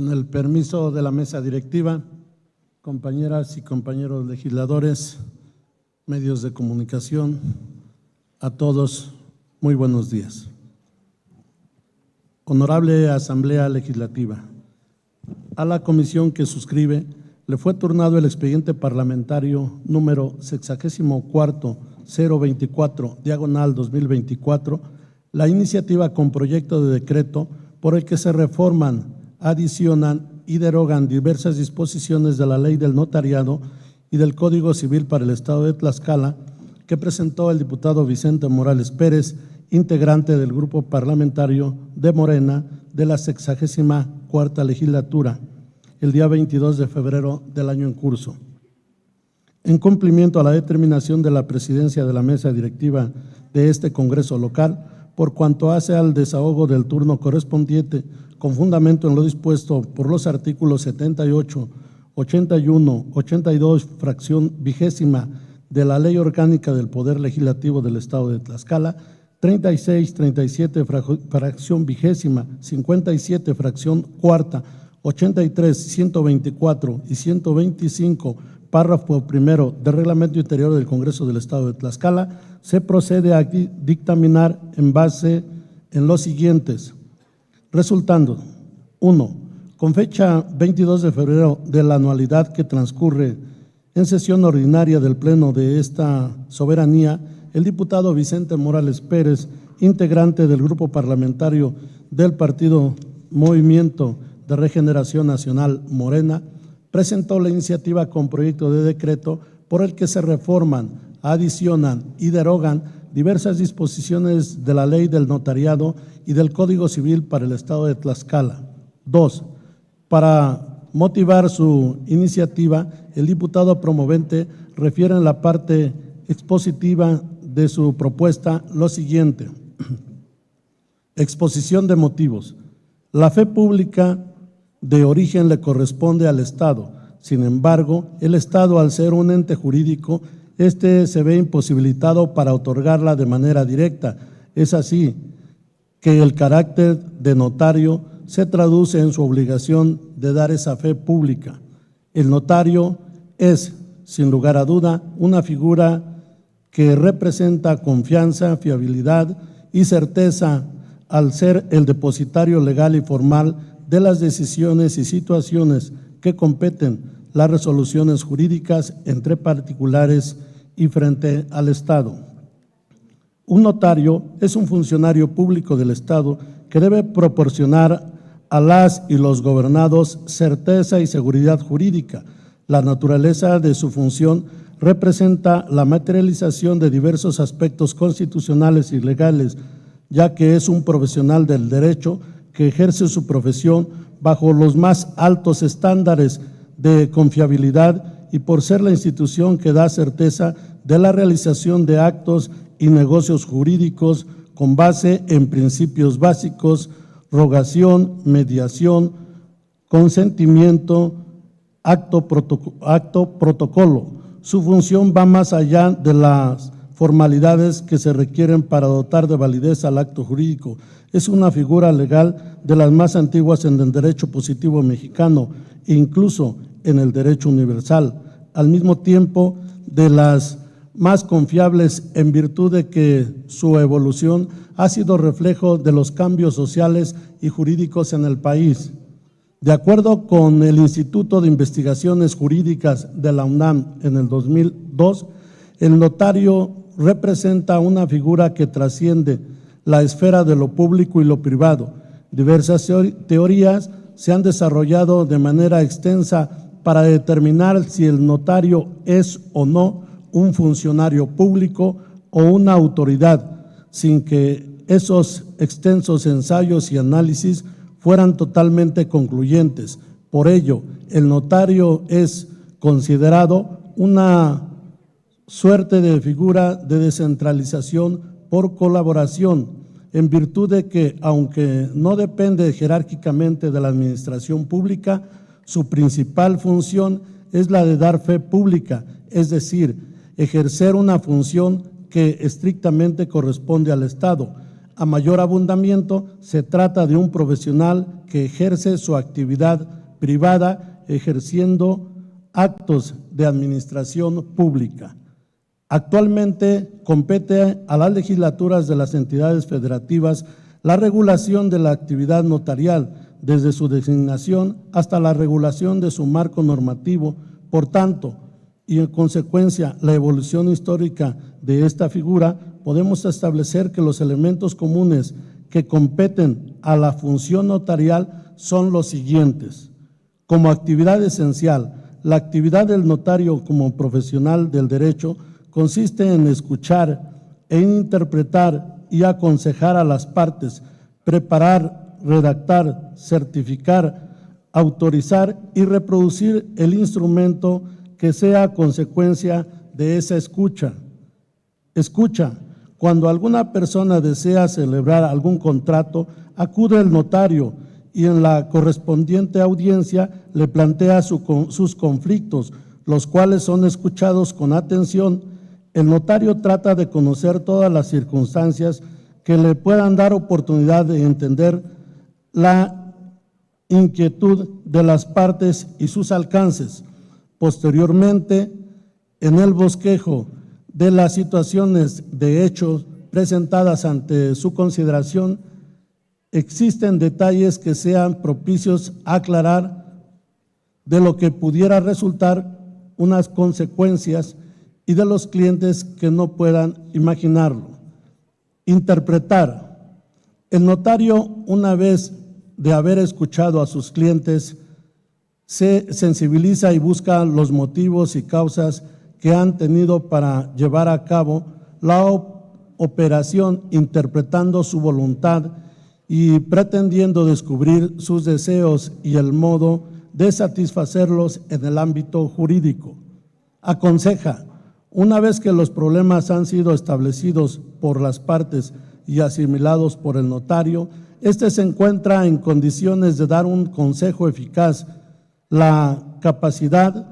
Con el permiso de la mesa directiva, compañeras y compañeros legisladores, medios de comunicación, a todos, muy buenos días. Honorable Asamblea Legislativa, a la comisión que suscribe le fue turnado el expediente parlamentario número 64-024/2024, la iniciativa con proyecto de decreto por el que se reforman, adicionan y derogan diversas disposiciones de la Ley del Notariado y del Código Civil para el Estado de Tlaxcala, que presentó el diputado Vicente Morales Pérez, integrante del Grupo Parlamentario de Morena de la 64ª Legislatura, el día 22 de febrero del año en curso. En cumplimiento a la determinación de la presidencia de la mesa directiva de este Congreso local, por cuanto hace al desahogo del turno correspondiente, con fundamento en lo dispuesto por los artículos 78, 81, 82, fracción 20ª de la Ley Orgánica del Poder Legislativo del Estado de Tlaxcala, 36, 37, fracción 20ª, 57, fracción 4ª, 83, 124 y 125, párrafo primero del Reglamento Interior del Congreso del Estado de Tlaxcala, se procede a dictaminar en base en los siguientes, resultando: 1. Con fecha 22 de febrero de la anualidad que transcurre en sesión ordinaria del Pleno de esta soberanía, el diputado Vicente Morales Pérez, integrante del Grupo Parlamentario del Partido Movimiento de Regeneración Nacional Morena, presentó la iniciativa con proyecto de decreto por el que se reforman, adicionan y derogan diversas disposiciones de la Ley del Notariado y del Código Civil para el Estado de Tlaxcala. 2. Para motivar su iniciativa, el diputado promovente refiere en la parte expositiva de su propuesta lo siguiente. Exposición de motivos. La fe pública de origen le corresponde al Estado. Sin embargo, el Estado, al ser un ente jurídico, se ve imposibilitado para otorgarla de manera directa. Es así que el carácter de notario se traduce en su obligación de dar esa fe pública. El notario es, sin lugar a duda, una figura que representa confianza, fiabilidad y certeza al ser el depositario legal y formal de las decisiones y situaciones que competen las resoluciones jurídicas entre particulares y frente al Estado. Un notario es un funcionario público del Estado que debe proporcionar a las y los gobernados certeza y seguridad jurídica. La naturaleza de su función representa la materialización de diversos aspectos constitucionales y legales, ya que es un profesional del derecho que ejerce su profesión bajo los más altos estándares de confiabilidad y por ser la institución que da certeza de la realización de actos y negocios jurídicos con base en principios básicos, rogación, mediación, consentimiento, acto protocolo. Su función va más allá de las formalidades que se requieren para dotar de validez al acto jurídico. Es una figura legal de las más antiguas en el derecho positivo mexicano e incluso en el derecho universal, al mismo tiempo de las más confiables en virtud de que su evolución ha sido reflejo de los cambios sociales y jurídicos en el país. De acuerdo con el Instituto de Investigaciones Jurídicas de la UNAM en el 2002, el notario representa una figura que trasciende la esfera de lo público y lo privado. Diversas teorías se han desarrollado de manera extensa para determinar si el notario es o no un funcionario público o una autoridad, sin que esos extensos ensayos y análisis fueran totalmente concluyentes. Por ello, el notario es considerado una suerte de figura de descentralización por colaboración, en virtud de que, aunque no depende jerárquicamente de la administración pública, su principal función es la de dar fe pública, es decir, ejercer una función que estrictamente corresponde al Estado. A mayor abundamiento, se trata de un profesional que ejerce su actividad privada ejerciendo actos de administración pública. Actualmente compete a las legislaturas de las entidades federativas la regulación de la actividad notarial, desde su designación hasta la regulación de su marco normativo. Por tanto, y en consecuencia la evolución histórica de esta figura, podemos establecer que los elementos comunes que competen a la función notarial son los siguientes. Como actividad esencial, la actividad del notario como profesional del derecho consiste en escuchar, en interpretar y aconsejar a las partes, preparar, redactar, certificar, autorizar y reproducir el instrumento que sea consecuencia de esa escucha. Escucha. Cuando alguna persona desea celebrar algún contrato, acude al notario y en la correspondiente audiencia le plantea sus conflictos, los cuales son escuchados con atención. El notario trata de conocer todas las circunstancias que le puedan dar oportunidad de entender la inquietud de las partes y sus alcances. Posteriormente, en el bosquejo de las situaciones de hechos presentadas ante su consideración, existen detalles que sean propicios a aclarar de lo que pudiera resultar unas consecuencias y de los clientes que no puedan imaginarlo. Interpretar. El notario, una vez de haber escuchado a sus clientes, se sensibiliza y busca los motivos y causas que han tenido para llevar a cabo la operación, interpretando su voluntad y pretendiendo descubrir sus deseos y el modo de satisfacerlos en el ámbito jurídico. Aconseja. Una vez que los problemas han sido establecidos por las partes y asimilados por el notario, éste se encuentra en condiciones de dar un consejo eficaz. La capacidad,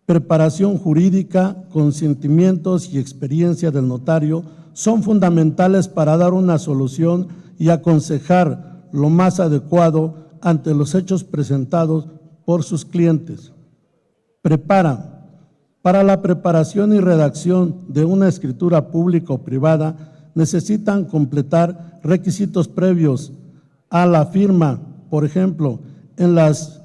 preparación jurídica, consentimientos y experiencia del notario son fundamentales para dar una solución y aconsejar lo más adecuado ante los hechos presentados por sus clientes. Prepara. Para la preparación y redacción de una escritura pública o privada, necesitan completar requisitos previos a la firma. Por ejemplo, en las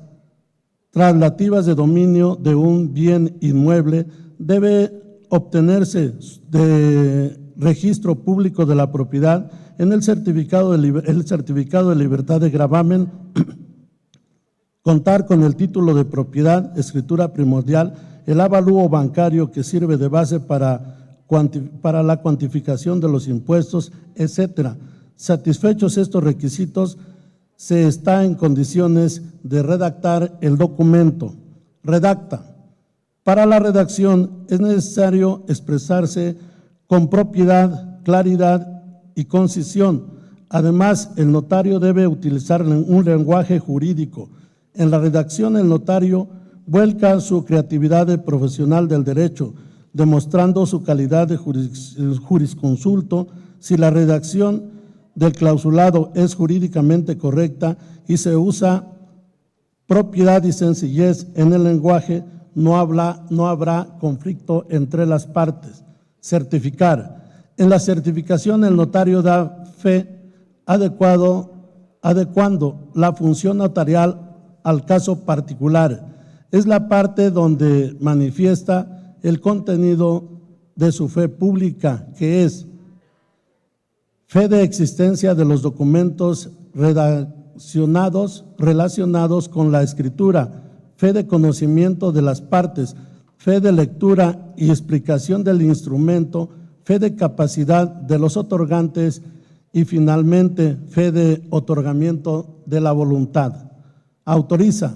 traslativas de dominio de un bien inmueble debe obtenerse de registro público de la propiedad en el certificado de libertad de gravamen, contar con el título de propiedad, escritura primordial, el avalúo bancario que sirve de base para la cuantificación de los impuestos, etcétera. Satisfechos estos requisitos, se está en condiciones de redactar el documento. Redacta. Para la redacción es necesario expresarse con propiedad, claridad y concisión. Además, el notario debe utilizar un lenguaje jurídico. En la redacción, el notario vuelca su creatividad de profesional del derecho, demostrando su calidad de jurisconsulto. Si la redacción del clausulado es jurídicamente correcta y se usa propiedad y sencillez en el lenguaje, no habrá conflicto entre las partes. Certificar. En la certificación, el notario da fe adecuando la función notarial al caso particular. Es la parte donde manifiesta el contenido de su fe pública, que es fe de existencia de los documentos relacionados con la escritura, fe de conocimiento de las partes, fe de lectura y explicación del instrumento, fe de capacidad de los otorgantes y finalmente fe de otorgamiento de la voluntad. Autoriza.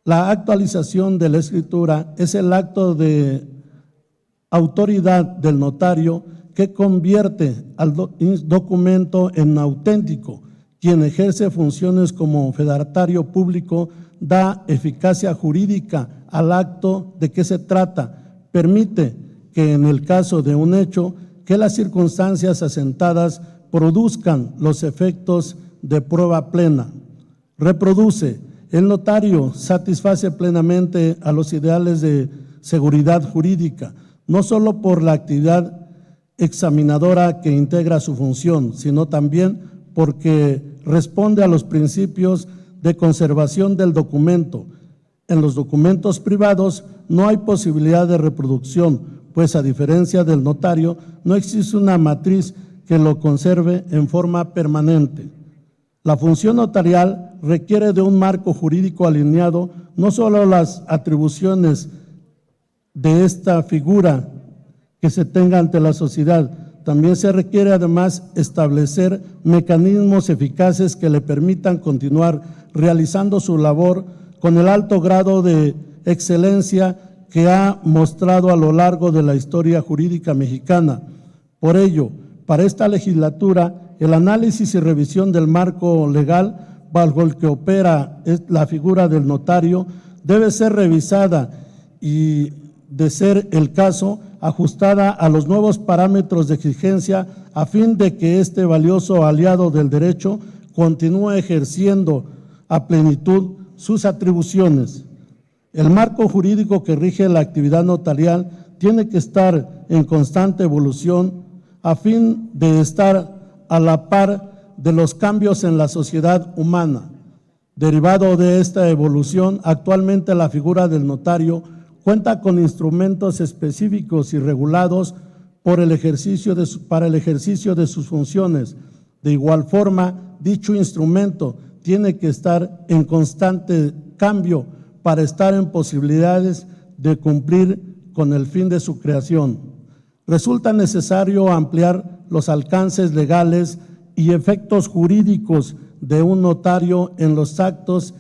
La actualización de la escritura es el acto de autoridad del notario que convierte al documento en auténtico. Quien ejerce funciones como fedatario público da eficacia jurídica al acto de que se trata. Permite que en el caso de un hecho, que las circunstancias asentadas produzcan los efectos de prueba plena. Reproduce. El notario satisface plenamente a los ideales de seguridad jurídica, no solo por la actividad examinadora que integra su función, sino también porque responde a los principios de conservación del documento. En los documentos privados no hay posibilidad de reproducción, pues a diferencia del notario, no existe una matriz que lo conserve en forma permanente. La función notarial requiere de un marco jurídico alineado, no solo las atribuciones de esta figura que se tenga ante la sociedad, también se requiere además establecer mecanismos eficaces que le permitan continuar realizando su labor con el alto grado de excelencia que ha mostrado a lo largo de la historia jurídica mexicana. Por ello, para esta legislatura, el análisis y revisión del marco legal bajo el que opera la figura del notario debe ser revisada y, de ser el caso, ajustada a los nuevos parámetros de exigencia a fin de que este valioso aliado del derecho continúe ejerciendo a plenitud sus atribuciones. El marco jurídico que rige la actividad notarial tiene que estar en constante evolución a fin de estar a la par de los cambios en la sociedad humana. Derivado de esta evolución, actualmente la figura del notario cuenta con instrumentos específicos y regulados para el ejercicio de sus funciones. De igual forma, dicho instrumento tiene que estar en constante cambio para estar en posibilidades de cumplir con el fin de su creación. Resulta necesario ampliar los alcances legales y efectos jurídicos de un notario en los actos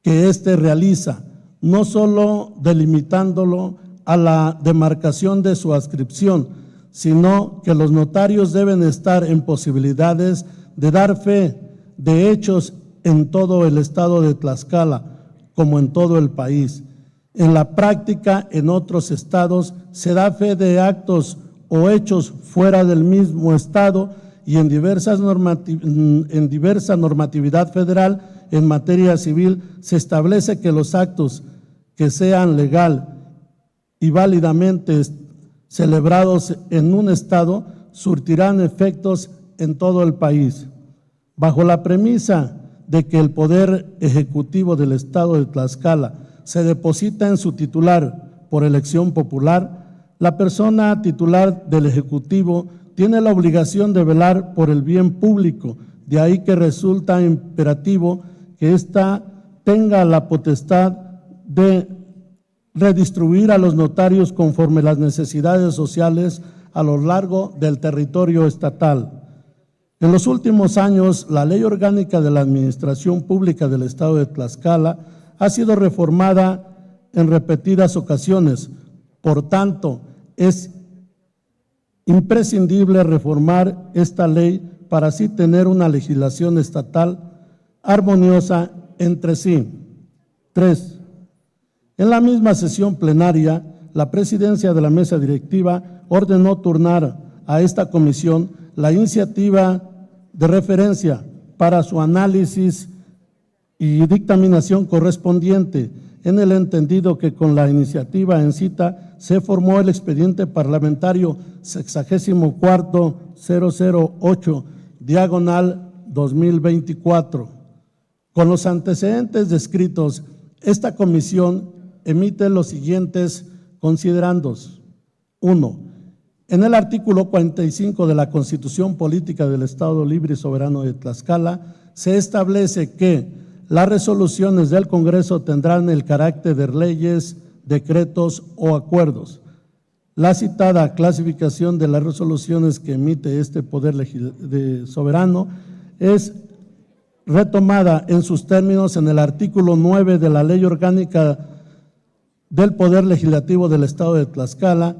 que éste realiza, no solo delimitándolo a la demarcación de su adscripción, sino que los notarios deben estar en posibilidades de dar fe de hechos en todo el estado de Tlaxcala, como en todo el país. En la práctica, en otros estados, se da fe de actos o hechos fuera del mismo estado y en diversa normatividad federal en materia civil se establece que los actos que sean legal y válidamente celebrados en un estado surtirán efectos en todo el país. Bajo la premisa de que el poder ejecutivo del estado de Tlaxcala se deposita en su titular por elección popular, la persona titular del ejecutivo tiene la obligación de velar por el bien público, de ahí que resulta imperativo que ésta tenga la potestad de redistribuir a los notarios conforme las necesidades sociales a lo largo del territorio estatal. En los últimos años, la Ley Orgánica de la Administración Pública del Estado de Tlaxcala ha sido reformada en repetidas ocasiones. Por tanto, es imprescindible reformar esta ley para así tener una legislación estatal armoniosa entre sí. 3. En la misma sesión plenaria, la presidencia de la mesa directiva ordenó turnar a esta comisión la iniciativa de referencia para su análisis y dictaminación correspondiente, en el entendido que con la iniciativa en cita se formó el expediente parlamentario 64-008/2024. Con los antecedentes descritos, esta comisión emite los siguientes considerandos. 1. En el artículo 45 de la Constitución Política del Estado Libre y Soberano de Tlaxcala se establece que las resoluciones del Congreso tendrán el carácter de leyes, decretos o acuerdos. La citada clasificación de las resoluciones que emite este poder soberano es retomada en sus términos en el artículo 9 de la Ley Orgánica del Poder Legislativo del Estado de Tlaxcala,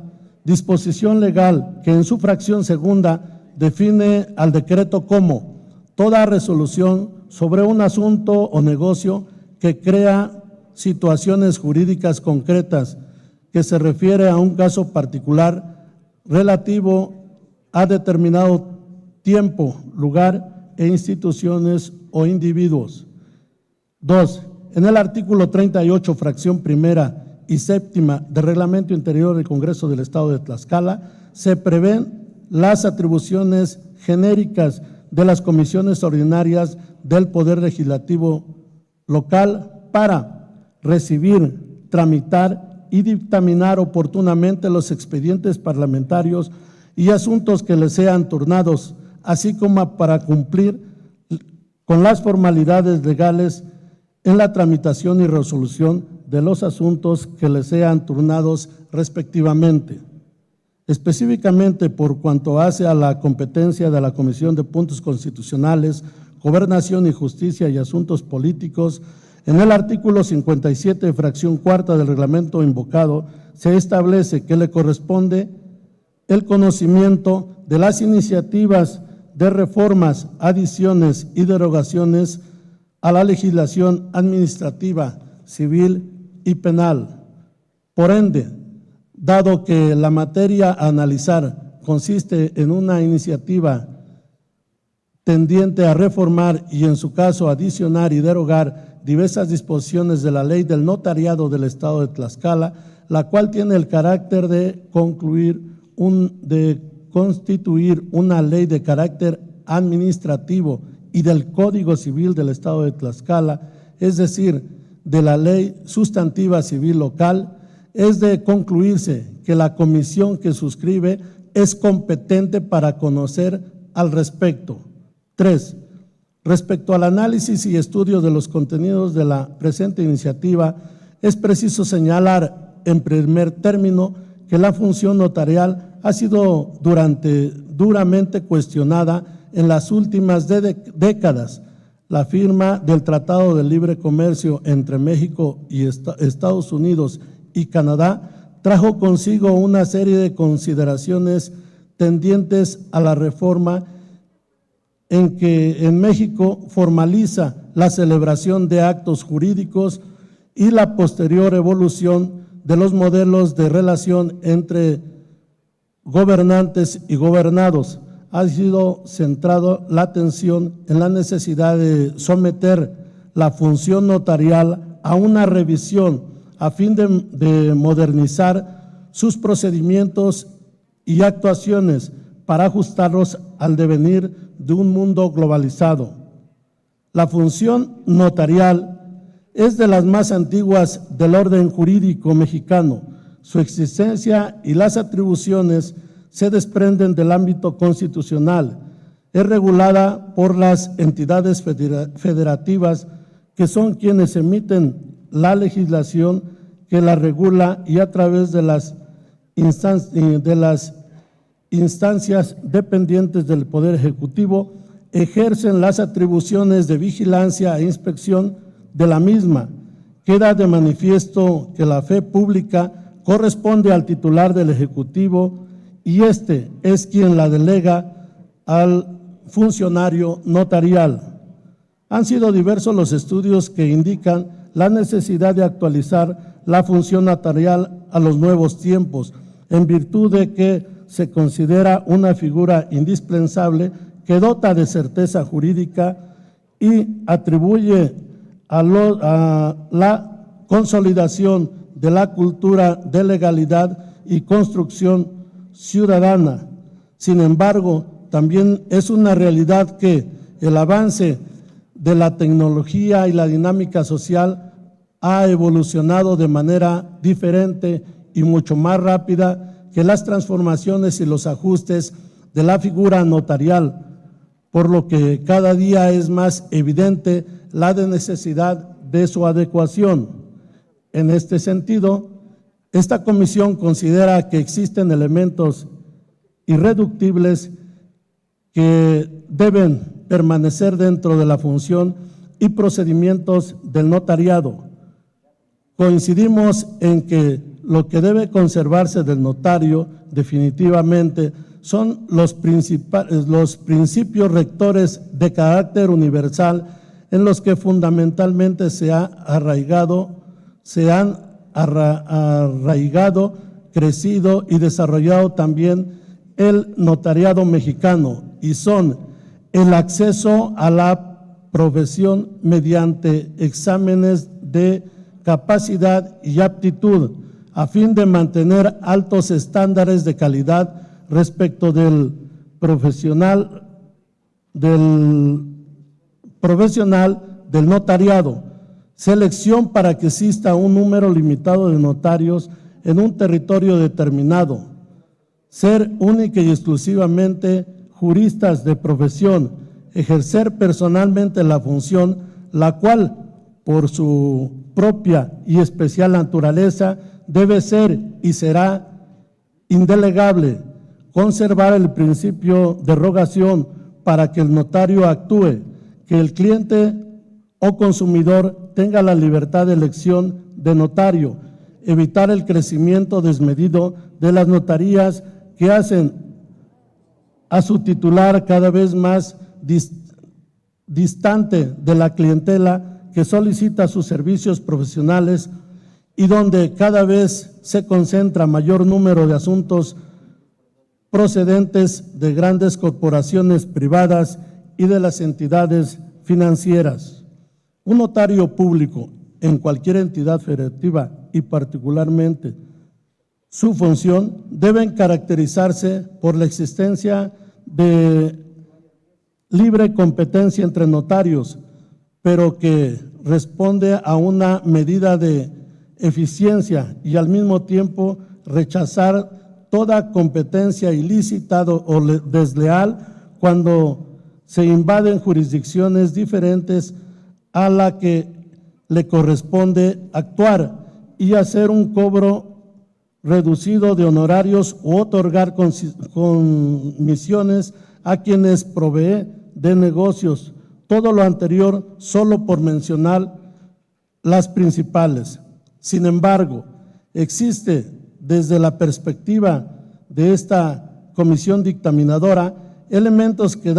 disposición legal que en su fracción segunda define al decreto como toda resolución sobre un asunto o negocio que crea situaciones jurídicas concretas que se refiere a un caso particular relativo a determinado tiempo, lugar e instituciones o individuos. 2. en el artículo 38, fracción primera y séptima del Reglamento Interior del Congreso del Estado de Tlaxcala, se prevén las atribuciones genéricas de las comisiones ordinarias del Poder Legislativo local para recibir, tramitar y dictaminar oportunamente los expedientes parlamentarios y asuntos que les sean turnados, así como para cumplir con las formalidades legales en la tramitación y resolución de los asuntos que les sean turnados respectivamente. Específicamente por cuanto hace a la competencia de la Comisión de Puntos Constitucionales, Gobernación y Justicia y Asuntos Políticos, en el artículo 57, fracción cuarta del reglamento invocado, se establece que le corresponde el conocimiento de las iniciativas de reformas, adiciones y derogaciones a la legislación administrativa, civil y penal. Por ende, dado que la materia a analizar consiste en una iniciativa tendiente a reformar y en su caso adicionar y derogar diversas disposiciones de la Ley del Notariado del Estado de Tlaxcala, la cual tiene el carácter de constituir una ley de carácter administrativo y del Código Civil del Estado de Tlaxcala, es decir, de la Ley Sustantiva Civil Local, es de concluirse que la comisión que suscribe es competente para conocer al respecto. 3. Respecto al análisis y estudio de los contenidos de la presente iniciativa, es preciso señalar en primer término que la función notarial ha sido duramente cuestionada en las últimas décadas. La firma del Tratado de Libre Comercio entre México y Estados Unidos y Canadá trajo consigo una serie de consideraciones tendientes a la reforma en que en México formaliza la celebración de actos jurídicos y la posterior evolución de los modelos de relación entre gobernantes y gobernados. Ha sido centrado la atención en la necesidad de someter la función notarial a una revisión a fin de modernizar sus procedimientos y actuaciones para ajustarlos al devenir de un mundo globalizado. La función notarial es de las más antiguas del orden jurídico mexicano. Su existencia y las atribuciones se desprenden del ámbito constitucional. Es regulada por las entidades federativas que son quienes emiten la legislación que la regula y a través de las instancias dependientes del Poder Ejecutivo ejercen las atribuciones de vigilancia e inspección de la misma. Queda de manifiesto que la fe pública corresponde al titular del Ejecutivo y este es quien la delega al funcionario notarial. Han sido diversos los estudios que indican la necesidad de actualizar la función notarial a los nuevos tiempos, en virtud de que se considera una figura indispensable que dota de certeza jurídica y atribuye a la consolidación de la cultura de legalidad y construcción ciudadana. Sin embargo, también es una realidad que el avance de la tecnología y la dinámica social ha evolucionado de manera diferente y mucho más rápida que las transformaciones y los ajustes de la figura notarial, por lo que cada día es más evidente la necesidad de su adecuación. En este sentido, esta comisión considera que existen elementos irreductibles que deben permanecer dentro de la función y procedimientos del notariado. Coincidimos en que lo que debe conservarse del notario definitivamente son los principios rectores de carácter universal en los que fundamentalmente se han arraigado, crecido y desarrollado también el notariado mexicano, y son el acceso a la profesión mediante exámenes de capacidad y aptitud, a fin de mantener altos estándares de calidad respecto del profesional del notariado. Selección para que exista un número limitado de notarios en un territorio determinado. Ser única y exclusivamente juristas de profesión, ejercer personalmente la función, la cual, por su propia y especial naturaleza, debe ser y será indelegable. Conservar el principio de rogación para que el notario actúe, que el cliente o consumidor tenga la libertad de elección de notario, evitar el crecimiento desmedido de las notarías que hacen a su titular cada vez más distante de la clientela que solicita sus servicios profesionales y donde cada vez se concentra mayor número de asuntos procedentes de grandes corporaciones privadas y de las entidades financieras. Un notario público en cualquier entidad federativa y particularmente su función deben caracterizarse por la existencia de libre competencia entre notarios, pero que responde a una medida de eficiencia y al mismo tiempo rechazar toda competencia ilícita o desleal cuando se invaden jurisdicciones diferentes a la que le corresponde actuar y hacer un cobro reducido de honorarios o otorgar comisiones a quienes provee de negocios. Todo lo anterior solo por mencionar las principales. Sin embargo, existe desde la perspectiva de esta comisión dictaminadora elementos que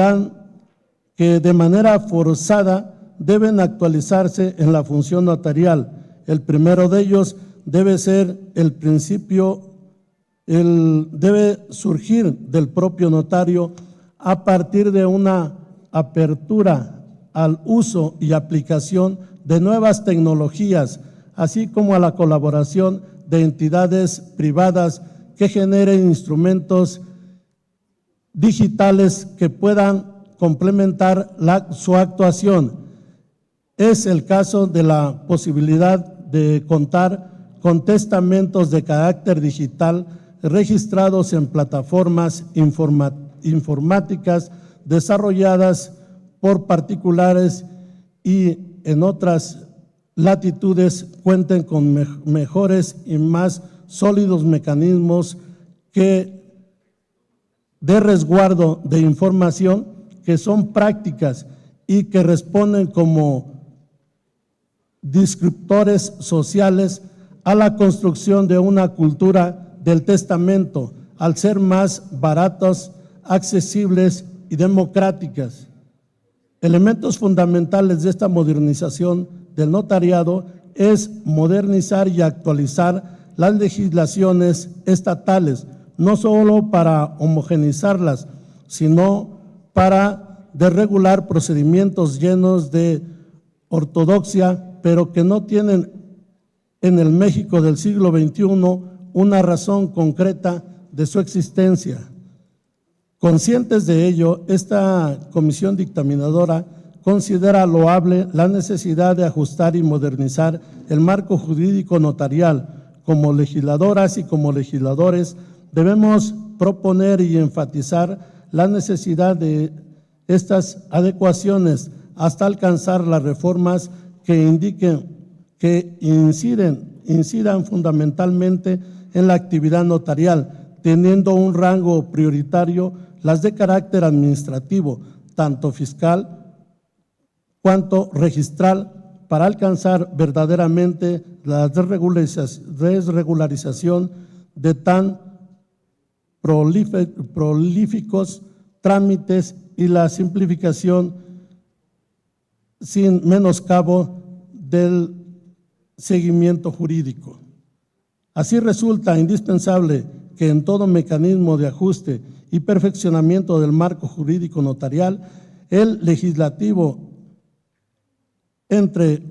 de manera forzada deben actualizarse en la función notarial. El primero de ellos debe ser debe surgir del propio notario a partir de una apertura al uso y aplicación de nuevas tecnologías, así como a la colaboración de entidades privadas que generen instrumentos digitales que puedan complementar su actuación. Es el caso de la posibilidad de contar con testamentos de carácter digital registrados en plataformas informáticas desarrolladas por particulares y en otras latitudes cuenten con mejores y más sólidos mecanismos de resguardo de información que son prácticas y que responden como descriptores sociales a la construcción de una cultura del testamento, al ser más baratos, accesibles y democráticas. Elementos fundamentales de esta modernización del notariado es modernizar y actualizar las legislaciones estatales, no solo para homogeneizarlas, sino para desregular procedimientos llenos de ortodoxia, pero que no tienen en el México del siglo XXI una razón concreta de su existencia. Conscientes de ello, esta comisión dictaminadora considera loable la necesidad de ajustar y modernizar el marco jurídico notarial. Como legisladoras y como legisladores debemos proponer y enfatizar la necesidad de estas adecuaciones hasta alcanzar las reformas que incidan fundamentalmente en la actividad notarial, teniendo un rango prioritario las de carácter administrativo, tanto fiscal cuanto registral, para alcanzar verdaderamente la desregularización de tan prolíficos trámites y la simplificación sin menoscabo del seguimiento jurídico. Así resulta indispensable que en todo mecanismo de ajuste y perfeccionamiento del marco jurídico notarial, el legislativo entre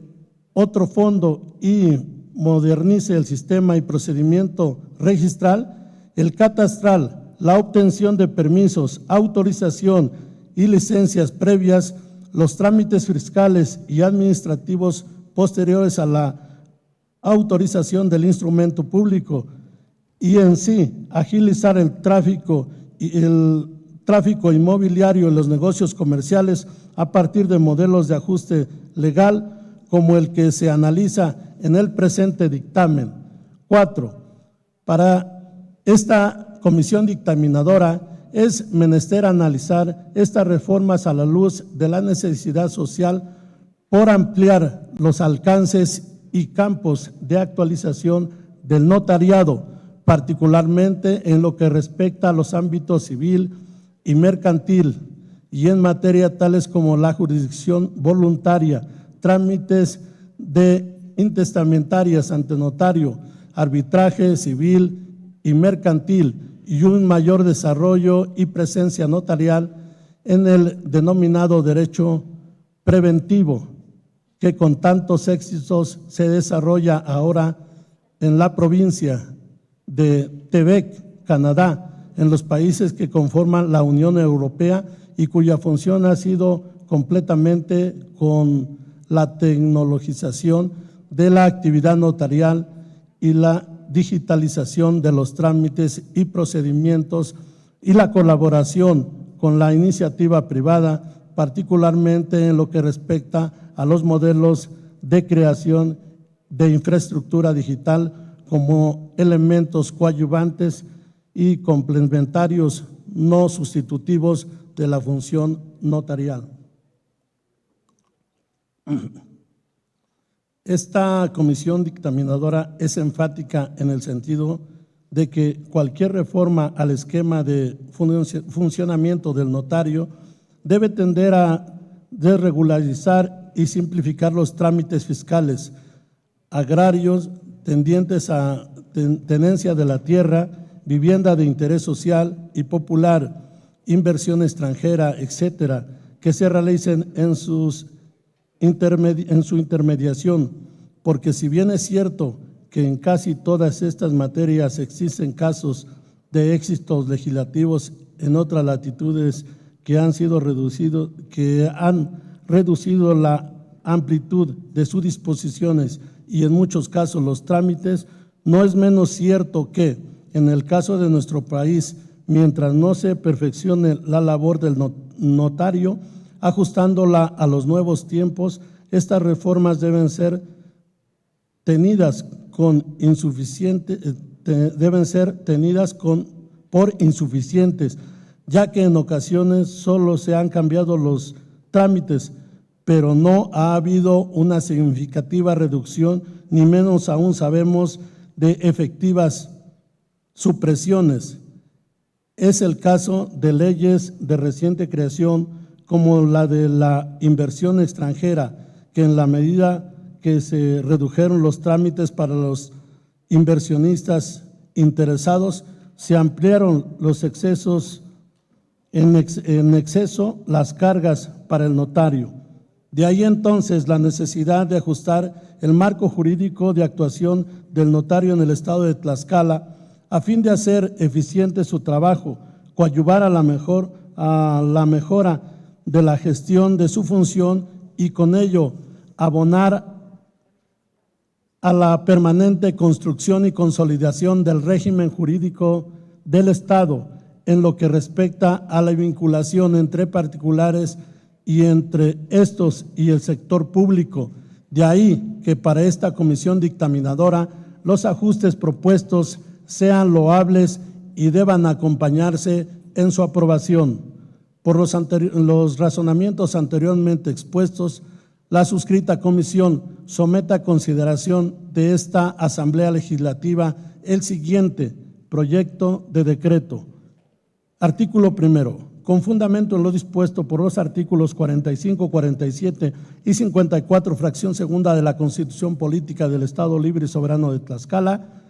otro fondo y modernice el sistema y procedimiento registral, el catastral, la obtención de permisos, autorización y licencias previas, los trámites fiscales y administrativos posteriores a la autorización del instrumento público y en sí agilizar el tráfico inmobiliario y los negocios comerciales a partir de modelos de ajuste legal como el que se analiza en el presente dictamen. 4. Para esta comisión dictaminadora es menester analizar estas reformas a la luz de la necesidad social por ampliar los alcances y campos de actualización del notariado, particularmente en lo que respecta a los ámbitos civil y mercantil y en materia tales como la jurisdicción voluntaria, trámites de intestamentarias ante notario, arbitraje civil y mercantil y un mayor desarrollo y presencia notarial en el denominado derecho preventivo, que con tantos éxitos se desarrolla ahora en la provincia de Quebec, Canadá, en los países que conforman la Unión Europea y cuya función ha sido completamente con la tecnologización de la actividad notarial y la digitalización de los trámites y procedimientos y la colaboración con la iniciativa privada, particularmente en lo que respecta a los modelos de creación de infraestructura digital como elementos coadyuvantes y complementarios no sustitutivos de la función notarial. Esta comisión dictaminadora es enfática en el sentido de que cualquier reforma al esquema de funcionamiento del notario debe tender a desregularizar y simplificar los trámites fiscales, agrarios, tendientes a tenencia de la tierra, vivienda de interés social y popular, inversión extranjera, etcétera, que se realicen en su intermediación, porque si bien es cierto que en casi todas estas materias existen casos de éxitos legislativos en otras latitudes que han reducido la amplitud de sus disposiciones y en muchos casos los trámites, no es menos cierto que en el caso de nuestro país, mientras no se perfeccione la labor del notario, ajustándola a los nuevos tiempos, estas reformas deben ser tenidas por insuficientes, ya que en ocasiones solo se han cambiado los trámites, pero no ha habido una significativa reducción, ni menos aún sabemos de efectivas supresiones. Es el caso de leyes de reciente creación como la de la inversión extranjera, que en la medida que se redujeron los trámites para los inversionistas interesados, se ampliaron los excesos en exceso las cargas para el notario. De ahí entonces la necesidad de ajustar el marco jurídico de actuación del notario en el estado de Tlaxcala a fin de hacer eficiente su trabajo, coadyuvar a la mejora de la gestión de su función y con ello abonar a la permanente construcción y consolidación del régimen jurídico del Estado en lo que respecta a la vinculación entre particulares y entre estos y el sector público. De ahí que para esta comisión dictaminadora los ajustes propuestos sean loables y deban acompañarse en su aprobación. Por los razonamientos anteriormente expuestos, la suscrita comisión somete a consideración de esta Asamblea Legislativa el siguiente proyecto de decreto. Artículo primero. Con fundamento en lo dispuesto por los artículos 45, 47 y 54, fracción segunda de la Constitución Política del Estado Libre y Soberano de Tlaxcala,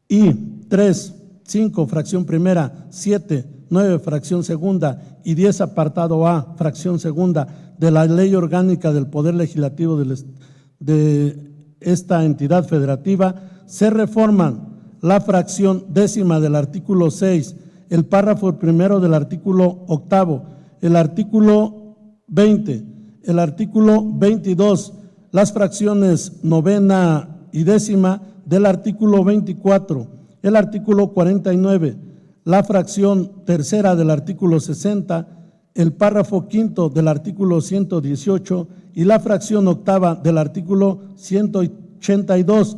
y 3, 5, fracción primera, 7, 9, fracción segunda y 10, apartado A, fracción segunda de la Ley Orgánica del Poder Legislativo del esta entidad federativa, se reforman la fracción décima del artículo 6, el párrafo primero del artículo octavo, el artículo 20, el artículo 22, las fracciones novena y décima del artículo 24, el artículo 49, la fracción tercera del artículo 60, el párrafo quinto del artículo 118 y la fracción octava del artículo 182,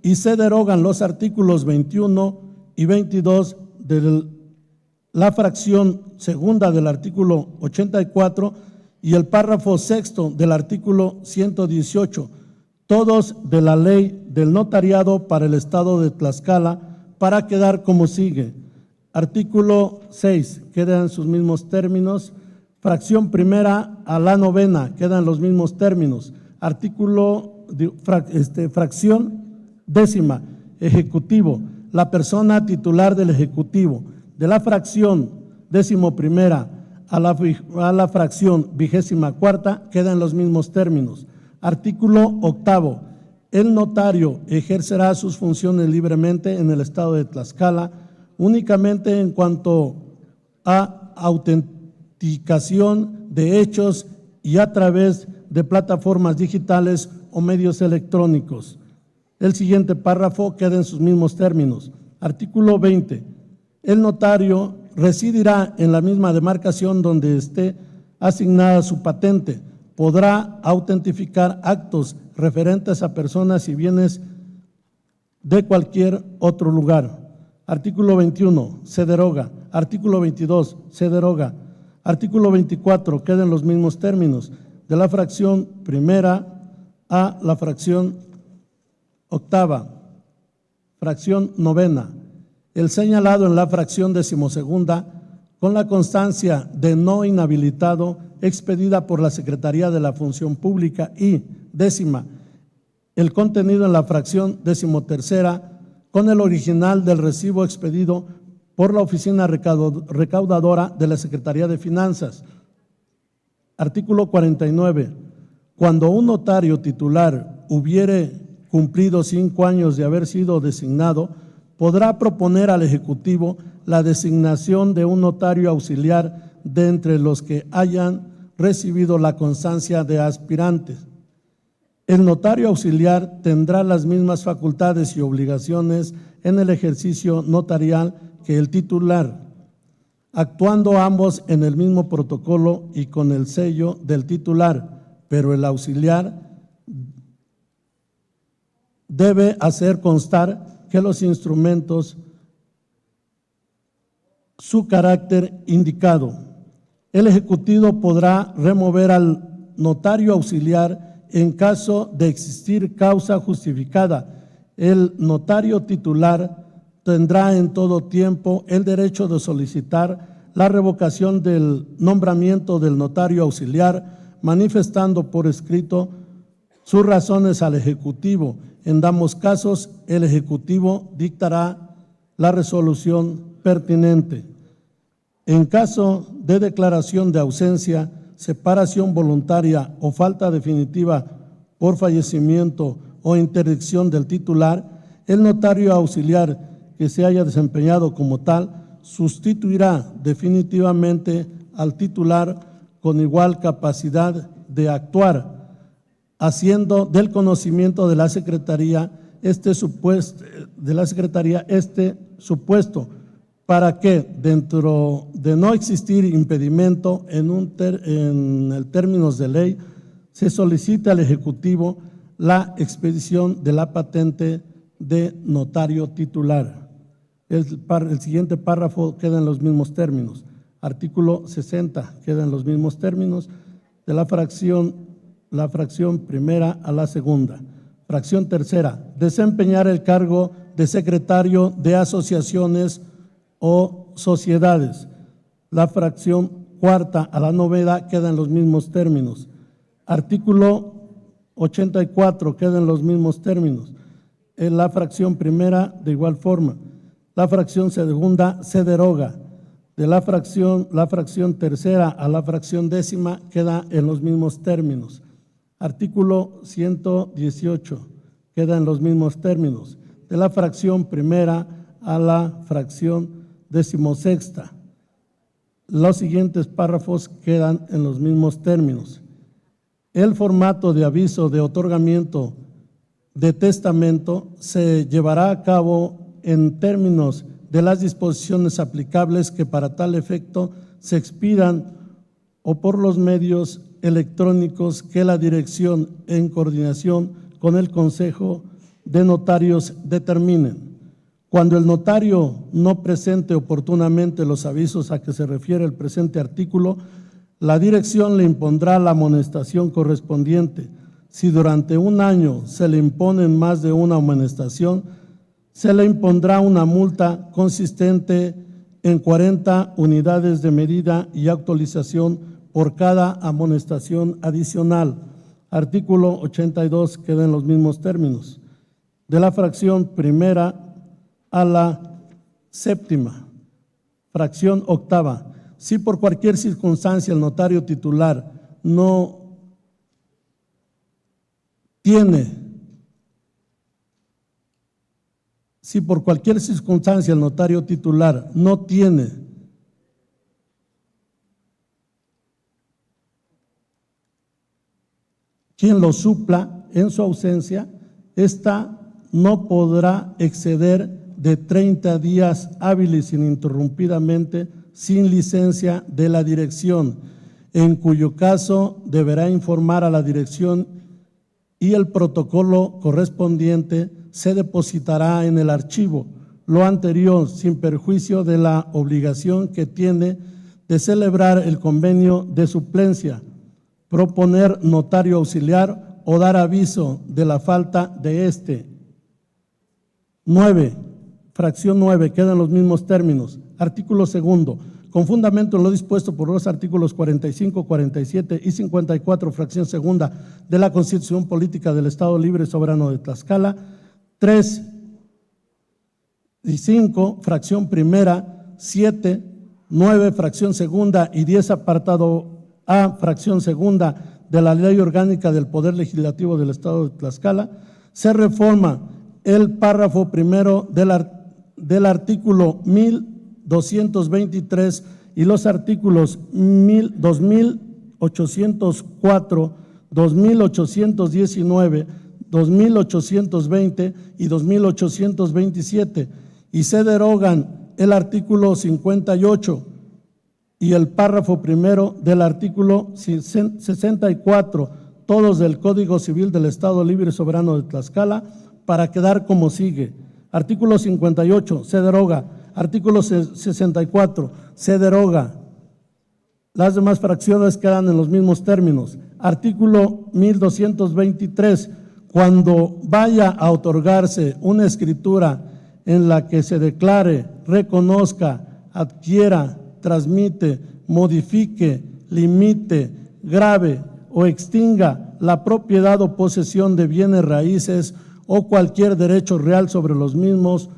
y se derogan los artículos 21 y 22 de la fracción segunda del artículo 84 y el párrafo sexto del artículo 118, todos de la ley del notariado para el estado de Tlaxcala, para quedar como sigue. Artículo 6, quedan sus mismos términos. Fracción primera a la novena, quedan los mismos términos. Fracción décima, ejecutivo, la persona titular del ejecutivo. De la fracción décimo primera a la fracción vigésima cuarta, quedan los mismos términos. Artículo octavo, el notario ejercerá sus funciones libremente en el estado de Tlaxcala, únicamente en cuanto a autenticación de hechos y a través de plataformas digitales o medios electrónicos. El siguiente párrafo queda en sus mismos términos. Artículo 20. El notario residirá en la misma demarcación donde esté asignada su patente. Podrá autentificar actos referentes a personas y bienes de cualquier otro lugar. Artículo 21, se deroga. Artículo 22, se deroga. Artículo 24, quedan los mismos términos. De la fracción primera a la fracción octava. Fracción novena. El señalado en la fracción decimosegunda, con la constancia de no inhabilitado expedida por la Secretaría de la Función Pública, y décima, el contenido en la fracción decimotercera, con el original del recibo expedido por la Oficina Recaudadora de la Secretaría de Finanzas. Artículo 49. Cuando un notario titular hubiere cumplido 5 años de haber sido designado, podrá proponer al Ejecutivo la designación de un notario auxiliar de entre los que hayan recibido la constancia de aspirantes. El notario auxiliar tendrá las mismas facultades y obligaciones en el ejercicio notarial que el titular, actuando ambos en el mismo protocolo y con el sello del titular, pero el auxiliar debe hacer constar que los instrumentos, su carácter indicado. El Ejecutivo podrá remover al notario auxiliar en caso de existir causa justificada. El notario titular tendrá en todo tiempo el derecho de solicitar la revocación del nombramiento del notario auxiliar, manifestando por escrito sus razones al Ejecutivo. En ambos casos, el Ejecutivo dictará la resolución pertinente. En caso de declaración de ausencia, separación voluntaria o falta definitiva por fallecimiento o interdicción del titular, el notario auxiliar que se haya desempeñado como tal sustituirá definitivamente al titular con igual capacidad de actuar, haciendo del conocimiento de la Secretaría este supuesto, para que, dentro de no existir impedimento en el términos de ley, se solicite al Ejecutivo la expedición de la patente de notario titular. El siguiente párrafo queda en los mismos términos. Artículo 60, queda en los mismos términos de la fracción primera a la segunda. Fracción tercera, desempeñar el cargo de secretario de asociaciones o sociedades. La fracción cuarta a la novena queda en los mismos términos. Artículo 84 queda en los mismos términos. En la fracción primera, de igual forma. La fracción segunda se deroga. De la fracción tercera a la fracción décima queda en los mismos términos. Artículo 118. queda en los mismos términos. De la fracción primera a la fracción 16ª. Los siguientes párrafos quedan en los mismos términos. El formato de aviso de otorgamiento de testamento se llevará a cabo en términos de las disposiciones aplicables que para tal efecto se expidan o por los medios electrónicos que la dirección en coordinación con el Consejo de Notarios determinen. Cuando el notario no presente oportunamente los avisos a que se refiere el presente artículo, la dirección le impondrá la amonestación correspondiente. Si durante un año se le imponen más de una amonestación, se le impondrá una multa consistente en 40 unidades de medida y actualización por cada amonestación adicional. Artículo 82 queda en los mismos términos. De la fracción primera a la 7ª. Fracción 8ª. Si por cualquier circunstancia el notario titular no tiene, si por cualquier circunstancia el notario titular no tiene quien lo supla en su ausencia, ésta no podrá exceder de 30 días hábiles ininterrumpidamente sin licencia de la dirección, en cuyo caso deberá informar a la dirección y el protocolo correspondiente se depositará en el archivo. Lo anterior sin perjuicio de la obligación que tiene de celebrar el convenio de suplencia, proponer notario auxiliar o dar aviso de la falta de éste. 9. Fracción 9, quedan los mismos términos. Artículo segundo. Con fundamento en lo dispuesto por los artículos 45, 47 y 54, fracción segunda de la Constitución Política del Estado Libre y Soberano de Tlaxcala, 3 y 5, fracción primera, 7, 9, fracción segunda y 10, apartado A, fracción segunda de la Ley Orgánica del Poder Legislativo del Estado de Tlaxcala, se reforma el párrafo primero del artículo 1223 y los artículos 2804, 2819, 2820 y 2827, y se derogan el artículo 58 y el párrafo primero del artículo 64, todos del Código Civil del Estado Libre y Soberano de Tlaxcala, para quedar como sigue. Artículo 58, se deroga. Artículo 64, se deroga. Las demás fracciones quedan en los mismos términos. Artículo 1223, cuando vaya a otorgarse una escritura en la que se declare, reconozca, adquiera, transmite, modifique, limite, grave o extinga la propiedad o posesión de bienes raíces o cualquier derecho real sobre los mismos,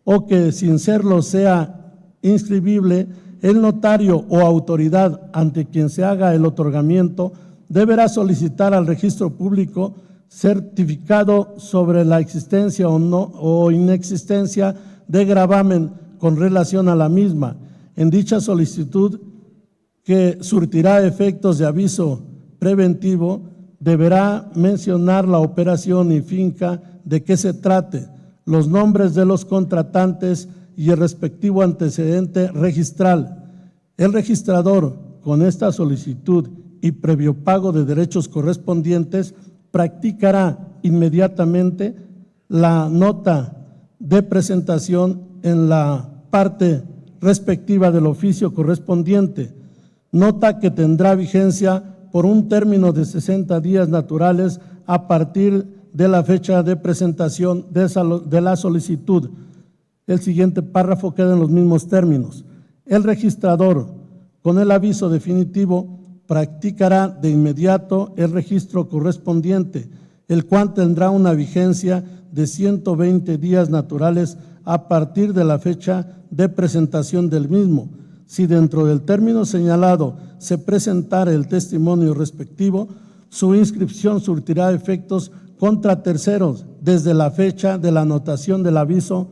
o que sin serlo sea inscribible, el notario o autoridad ante quien se haga el otorgamiento deberá solicitar al registro público certificado sobre la existencia o inexistencia de gravamen con relación a la misma. En dicha solicitud, que surtirá efectos de aviso preventivo, deberá mencionar la operación y finca de que se trate, los nombres de los contratantes y el respectivo antecedente registral. El registrador, con esta solicitud y previo pago de derechos correspondientes, practicará inmediatamente la nota de presentación en la parte respectiva del oficio correspondiente, nota que tendrá vigencia por un término de 60 días naturales a partir de la fecha de presentación de la solicitud. El siguiente párrafo queda en los mismos términos. El registrador, con el aviso definitivo, practicará de inmediato el registro correspondiente, el cual tendrá una vigencia de 120 días naturales a partir de la fecha de presentación del mismo. Si dentro del término señalado se presentara el testimonio respectivo, su inscripción surtirá efectos contra terceros desde la fecha de la anotación del aviso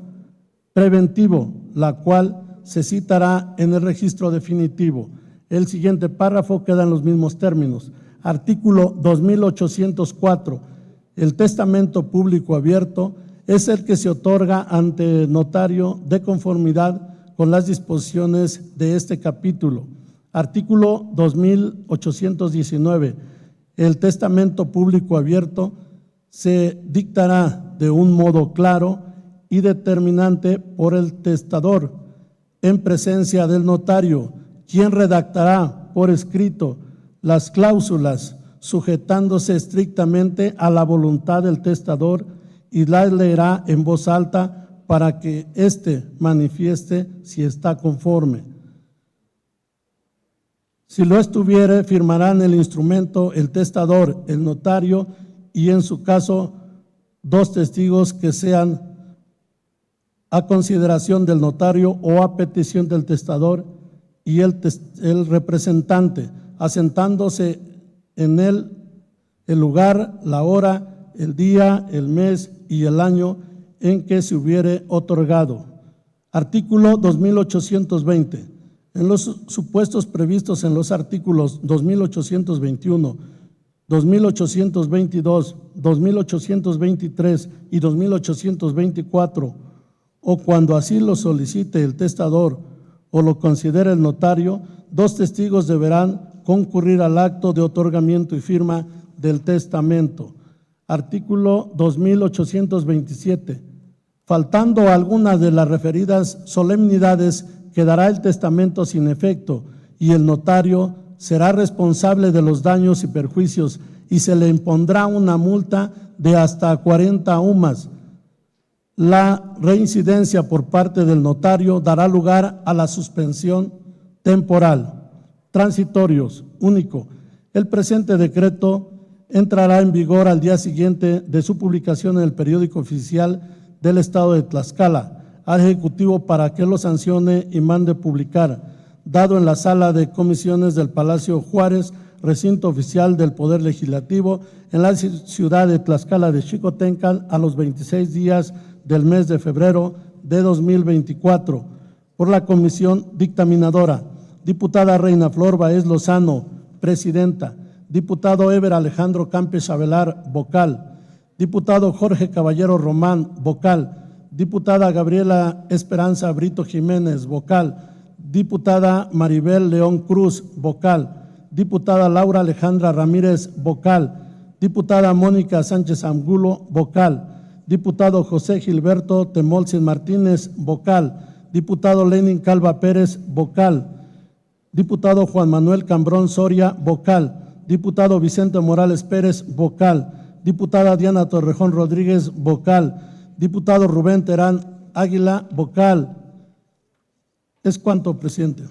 preventivo, la cual se citará en el registro definitivo. El siguiente párrafo queda en los mismos términos. Artículo 2804. El testamento público abierto es el que se otorga ante notario de conformidad con las disposiciones de este capítulo. Artículo 2819. El testamento público abierto se dictará de un modo claro y determinante por el testador, en presencia del notario, quien redactará por escrito las cláusulas, sujetándose estrictamente a la voluntad del testador, y las leerá en voz alta para que éste manifieste si está conforme. Si lo estuviere, firmarán el instrumento el testador, el notario y, en su caso, 2 testigos que sean a consideración del notario o a petición del testador, y el representante, asentándose en el lugar, la hora, el día, el mes y el año en que se hubiere otorgado. Artículo 2820. En los supuestos previstos en los artículos 2821, 2822, 2823 y 2824, o cuando así lo solicite el testador o lo considere el notario, 2 testigos deberán concurrir al acto de otorgamiento y firma del testamento. Artículo 2827. Faltando alguna de las referidas solemnidades, quedará el testamento sin efecto y el notario será responsable de los daños y perjuicios, y se le impondrá una multa de hasta 40 UMAS. La reincidencia por parte del notario dará lugar a la suspensión temporal. Transitorios. Único. El presente decreto entrará en vigor al día siguiente de su publicación en el periódico oficial del Estado de Tlaxcala, al Ejecutivo para que lo sancione y mande publicar, dado en la sala de comisiones del Palacio Juárez, recinto oficial del Poder Legislativo, en la ciudad de Tlaxcala de Xicotencal, a los 26 días del mes de febrero de 2024, por la comisión dictaminadora. Diputada Reina Flor Baez Lozano, presidenta. Diputado Eber Alejandro Campes Avelar, vocal. Diputado Jorge Caballero Román, vocal. Diputada Gabriela Esperanza Brito Jiménez, vocal. Diputada Maribel León Cruz, vocal. Diputada Laura Alejandra Ramírez, vocal. Diputada Mónica Sánchez Angulo, vocal. Diputado José Gilberto Temolsin Martínez, vocal. Diputado Lenin Calva Pérez, vocal. Diputado Juan Manuel Cambrón Soria, vocal. Diputado Vicente Morales Pérez, vocal. Diputada Diana Torrejón Rodríguez, vocal. Diputado Rubén Terán Águila, vocal. Es cuanto, presidente.